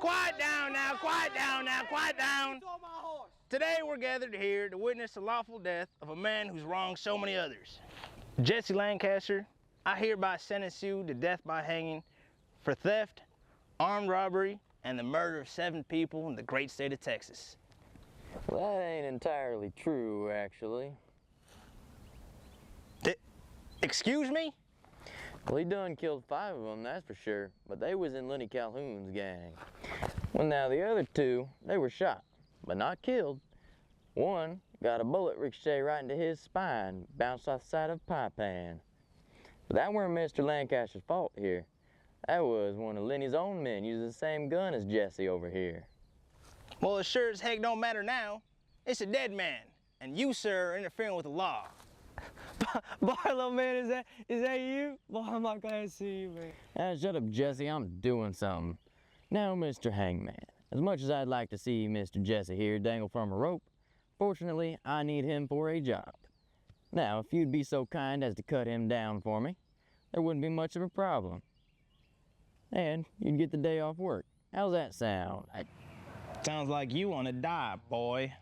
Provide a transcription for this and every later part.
quiet down now, quiet down now, quiet down. Today we're gathered here to witness the lawful death of a man who's wronged so many others. Jesse Lancaster, I hereby sentence you to death by hanging for theft, armed robbery, and the murder of 7 people in the great state of Texas. Well, that ain't entirely true, actually. Excuse me? Well, he done killed 5 of them, that's for sure, but they was in Lenny Calhoun's gang. Well, now the other 2, they were shot, but not killed. One got a bullet ricochet right into his spine, bounced off the side of a pie pan. But that weren't Mr. Lancaster's fault here. That was one of Lenny's own men using the same gun as Jesse over here. Well, it sure as heck don't matter now. It's a dead man, and you, sir, are interfering with the law. Barlow, man, is that you? Boy, I'm not glad to see you, man. Shut up, Jesse, I'm doing something. Now, Mr. Hangman, as much as I'd like to see Mr. Jesse here dangle from a rope, fortunately, I need him for a job. Now, if you'd be so kind as to cut him down for me, there wouldn't be much of a problem. And you'd get the day off work. How's that sound? Sounds like you want to die, boy.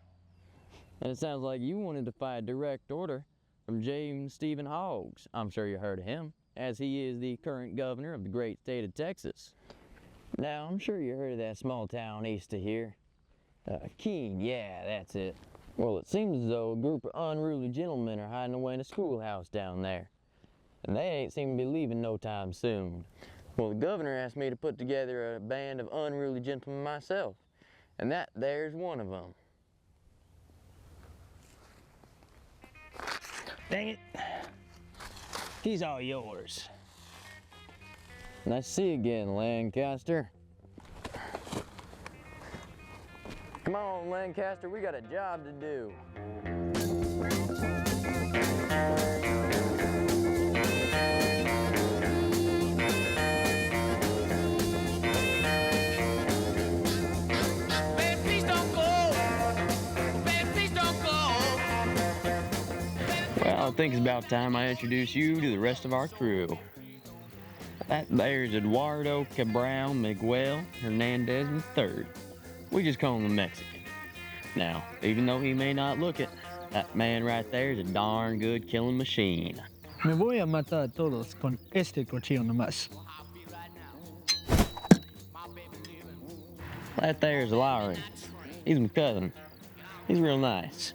And it sounds like you wanted to fight a direct order from James Stephen Hoggs. I'm sure you heard of him, as he is the current governor of the great state of Texas. Now, I'm sure you heard of that small town east of here. Keene, yeah, that's it. Well, it seems as though a group of unruly gentlemen are hiding away in a schoolhouse down there. And they ain't seem to be leaving no time soon. Well, the governor asked me to put together a band of unruly gentlemen myself. And that there's one of them. Dang it. He's all yours. Nice to see you again, Lancaster. Come on, Lancaster, we got a job to do. Well, I think it's about time I introduce you to the rest of our crew. That there's Eduardo Cabral Miguel Hernandez III. We just call him the Mexican. Now, even though he may not look it, that man right there is a darn good killing machine. Me voy a matar a todos con este cuchillo nomás. That there's Lowry. He's my cousin. He's real nice.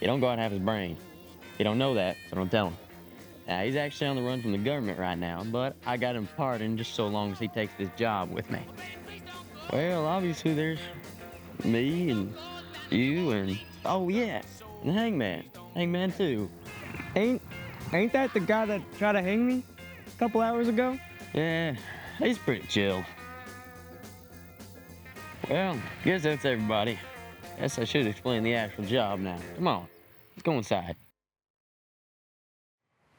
You don't go out and have his brain. You don't know that, so don't tell him. Now, he's actually on the run from the government right now, but I got him pardoned just so long as he takes this job with me. Well, obviously there's me and you and, oh yeah, and Hangman. Hangman too. Ain't that the guy that tried to hang me a couple hours ago? Yeah, he's pretty chill. Well, guess that's everybody. Guess I should explain the actual job now. Come on, let's go inside.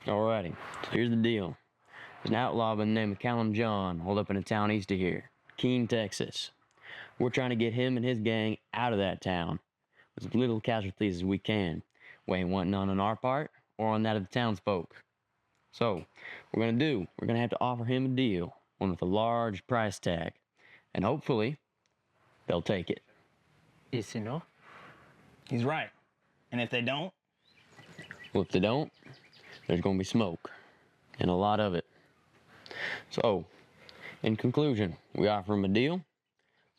Alrighty, so here's the deal. There's an outlaw by the name of Callum John, holed up in a town east of here, Keene, Texas. We're trying to get him and his gang out of that town with as little casualties as we can. We ain't wanting none on our part or on that of the townsfolk. So, what we're gonna do, we're gonna have to offer him a deal, one with a large price tag, and hopefully, they'll take it. Y si no? He's right. And if they don't? Well, if they don't, there's gonna be smoke, and a lot of it. So, in conclusion, we offer them a deal.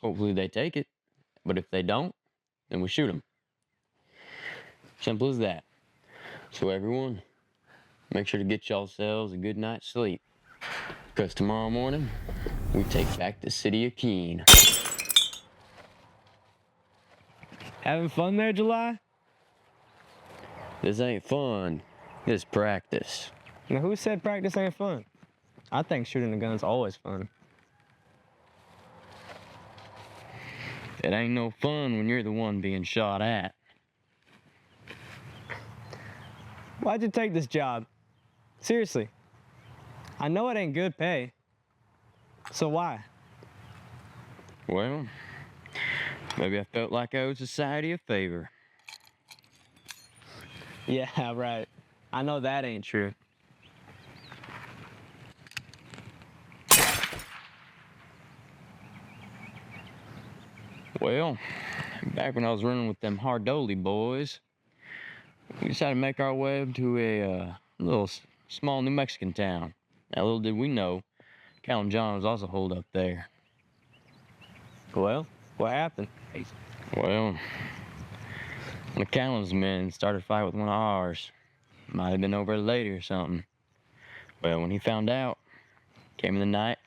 Hopefully they take it, but if they don't, then we shoot them. Simple as that. So everyone, make sure to get yourselves a good night's sleep, because tomorrow morning, we take back the city of Keene. Having fun there, July? This ain't fun, this practice. Now, who said practice ain't fun? I think shooting the gun's always fun. It ain't no fun when you're the one being shot at. Why'd you take this job? Seriously. I know it ain't good pay. So why? Well, maybe I felt like I owed society a favor. Yeah, right. I know that ain't true. Well, back when I was running with them Hardoli boys, we decided to make our way up to a little small New Mexican town. Now, little did we know, Callum John was also holed up there. Well, what happened? Well, one of Callum's men started a fight with one of ours. Might have been over a lady or something. Well, when he found out, came in the night,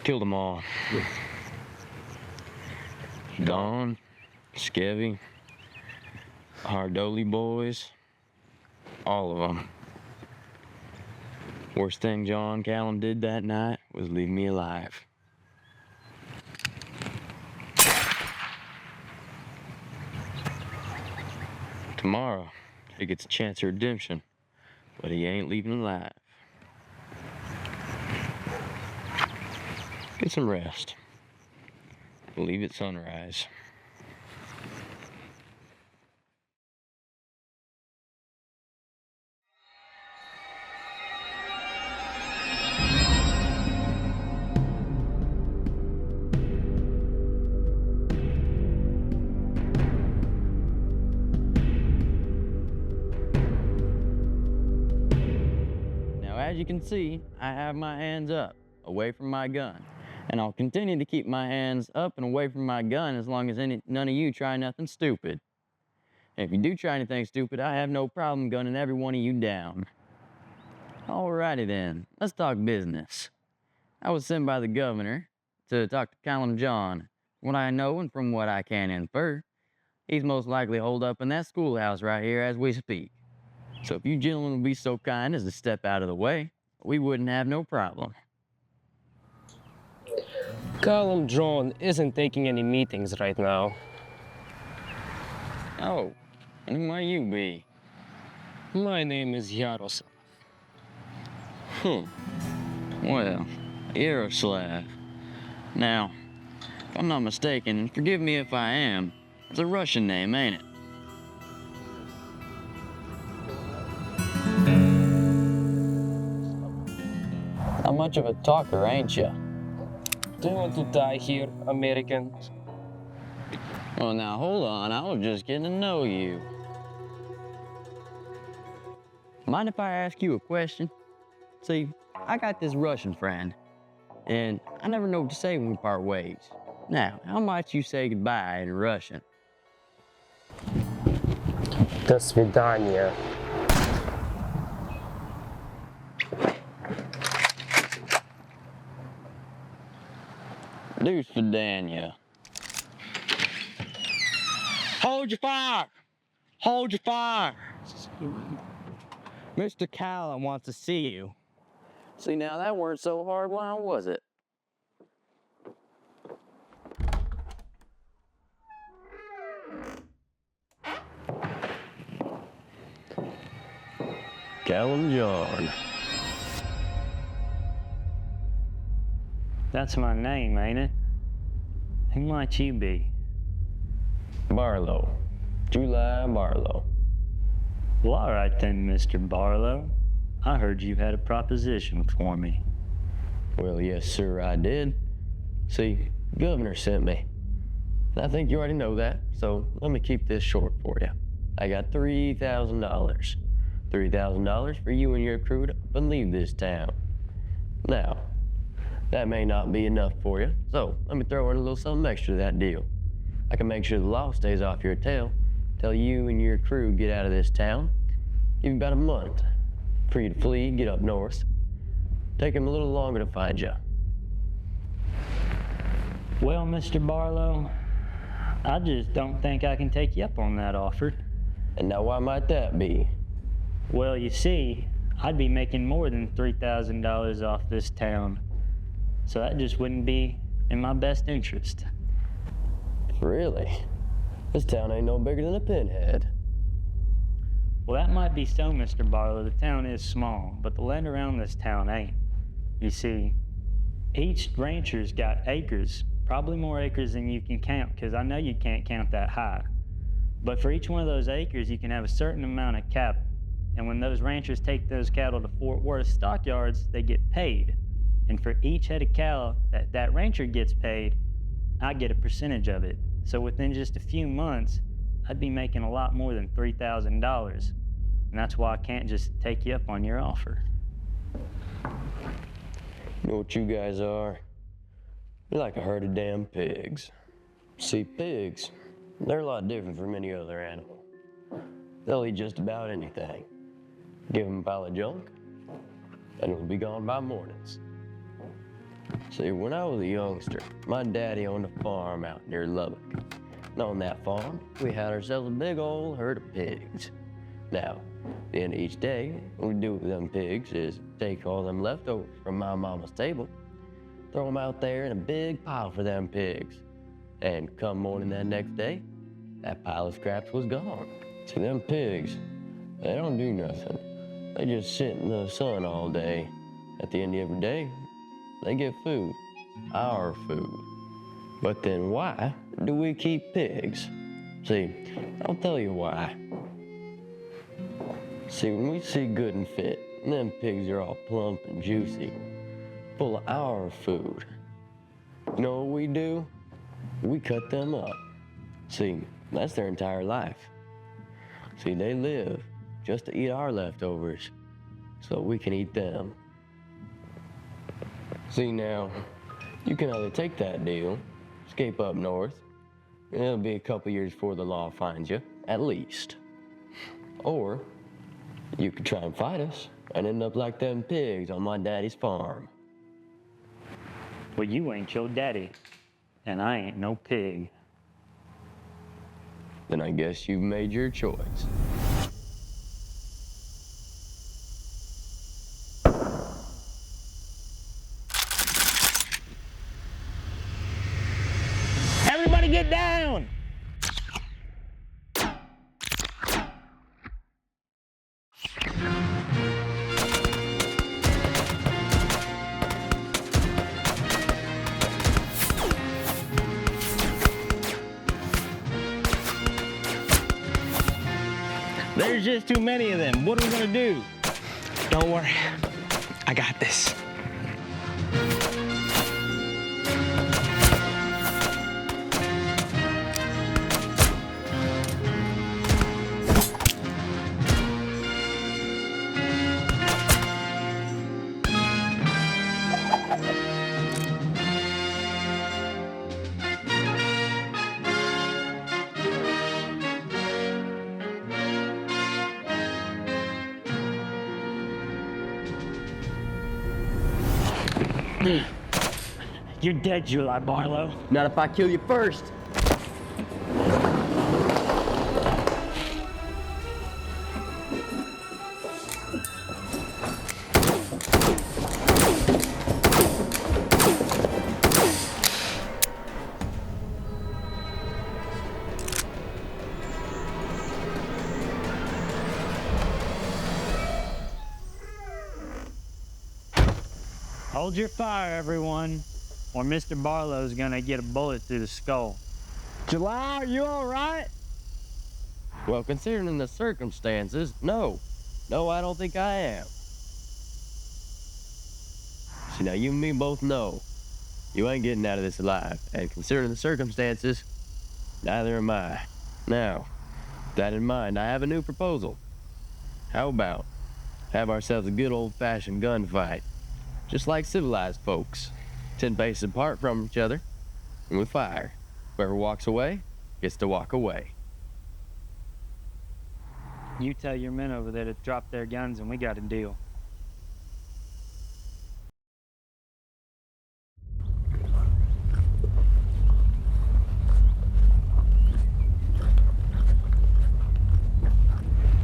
killed them all. Don, Skevy, Hardoli boys, all of them. Worst thing John Callum did that night was leave me alive. Tomorrow, he gets a chance of redemption, but he ain't leaving alive. Get some rest. Leave at sunrise. Now, as you can see, I have my hands up, away from my gun. And I'll continue to keep my hands up and away from my gun as long as none of you try nothing stupid. And if you do try anything stupid, I have no problem gunning every one of you down. Alrighty then, let's talk business. I was sent by the governor to talk to Callum John. From what I know and from what I can infer, he's most likely holed up in that schoolhouse right here as we speak. So if you gentlemen would be so kind as to step out of the way, we wouldn't have no problem. Callum John isn't taking any meetings right now. Oh, and who might you be? My name is Yaroslav. Well, Yaroslav. Now, if I'm not mistaken, and forgive me if I am, it's a Russian name, ain't it? Not much of a talker, ain't ya? Do you want to die here, American? Well, now, hold on. I was just getting to know you. Mind if I ask you a question? See, I got this Russian friend, and I never know what to say when we part ways. Now, how might you say goodbye in Russian? До свидания. Do Svidania. Hold your fire! Hold your fire! Mr. Callum wants to see you. See, now that weren't so hard, why was it? Callum John. That's my name, ain't it? Who might you be? Barlow. July Barlow. Well, all right then, Mr. Barlow. I heard you had a proposition for me. Well, yes, sir, I did. See, the governor sent me. And I think you already know that, so let me keep this short for you. I got $3,000. $3,000 for you and your crew to up and leave this town. Now, that may not be enough for you, so let me throw in a little something extra to that deal. I can make sure the law stays off your tail till you and your crew get out of this town. Give you about a month for you to flee, get up north. Take him a little longer to find you. Well, Mr. Barlow, I just don't think I can take you up on that offer. And now why might that be? Well, you see, I'd be making more than $3,000 off this town. So that just wouldn't be in my best interest. Really? This town ain't no bigger than a pinhead. Well, that might be so, Mr. Barlow. The town is small, but the land around this town ain't. You see, each rancher's got acres, probably more acres than you can count, because I know you can't count that high. But for each one of those acres, you can have a certain amount of cattle. And when those ranchers take those cattle to Fort Worth stockyards, they get paid. And for each head of cattle that rancher gets paid, I get a percentage of it. So within just a few months, I'd be making a lot more than $3,000. And that's why I can't just take you up on your offer. You know what you guys are? You're like a herd of damn pigs. See, pigs, they're a lot different from any other animal. They'll eat just about anything. Give them a pile of junk, and it'll be gone by mornings. See, when I was a youngster, my daddy owned a farm out near Lubbock. And on that farm, we had ourselves a big old herd of pigs. Now, at the end of each day, what we do with them pigs is take all them leftovers from my mama's table, throw them out there in a big pile for them pigs. And come morning that next day, that pile of scraps was gone. See, them pigs, they don't do nothing. They just sit in the sun all day. At the end of every day, they get food, our food. But then why do we keep pigs? See, I'll tell you why. See, when we see good and fit, and them pigs are all plump and juicy, full of our food, you know what we do? We cut them up. See, that's their entire life. See, they live just to eat our leftovers so we can eat them. See, now, you can either take that deal, escape up north, and it'll be a couple years before the law finds you, at least. Or you could try and fight us and end up like them pigs on my daddy's farm. Well, you ain't your daddy, and I ain't no pig. Then I guess you've made your choice. Everybody get down! There's just too many of them. What are we gonna do? Don't worry, I got this. You're dead, July Barlow. Not if I kill you first. Hold your fire, everyone, or Mr. Barlow's gonna get a bullet through the skull. July, are you all right? Well, considering the circumstances, no. No, I don't think I am. See, now you and me both know you ain't getting out of this alive. And considering the circumstances, neither am I. Now, with that in mind, I have a new proposal. How about have ourselves a good old-fashioned gunfight? Just like civilized folks, 10 paces apart from each other, and with fire. Whoever walks away gets to walk away. You tell your men over there to drop their guns and we got a deal.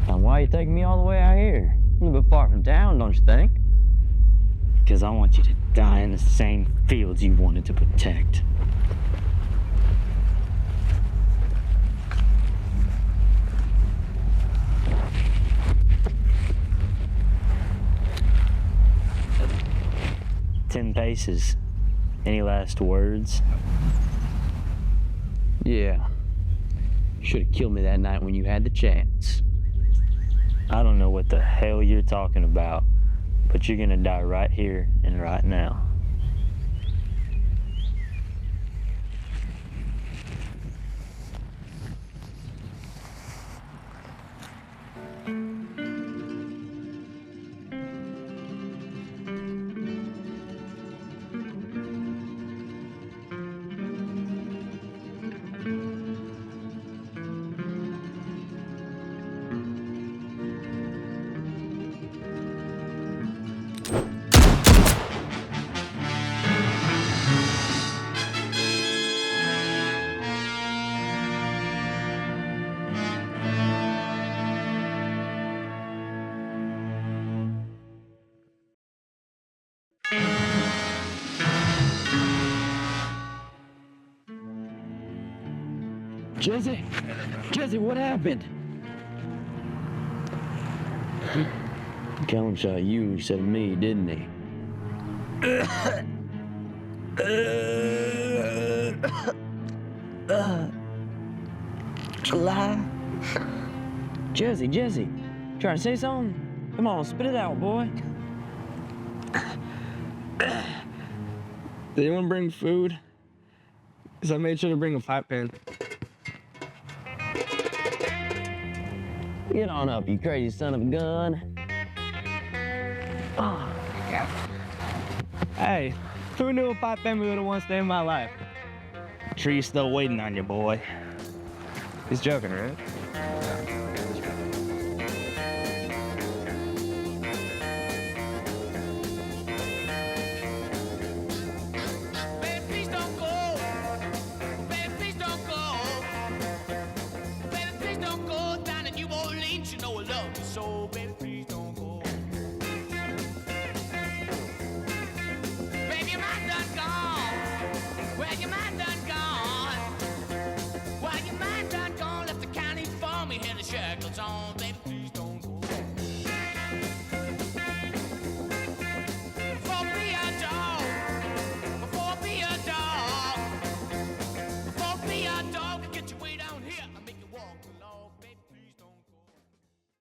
Now, why are you taking me all the way out here? A little bit far from town, don't you think? Because I want you to die in the same fields you wanted to protect. "10 paces. Any last words?" Yeah. You should have killed me that night when you had the chance. I don't know what the hell you're talking about, but you're gonna die right here and right now. Jesse? Jesse, what happened? Callum shot you instead of me, didn't he? July. Jesse, trying to say something? Come on, spit it out, boy. Did anyone bring food? Because I made sure to bring a pipe pan. Get on up, you crazy son of a gun. Oh. Hey, who knew a pipe pan would have once day in my life? Tree's still waiting on you, boy. He's joking, right? Baby, please don't go. Baby, please don't go. Baby, please don't go down in New Orleans. You know I love you so. Baby, please don't go. Baby, your mind done gone. Well, your mind done gone. Well, your mind done gone. Left the county for me. Had the shackles on. Baby, please don't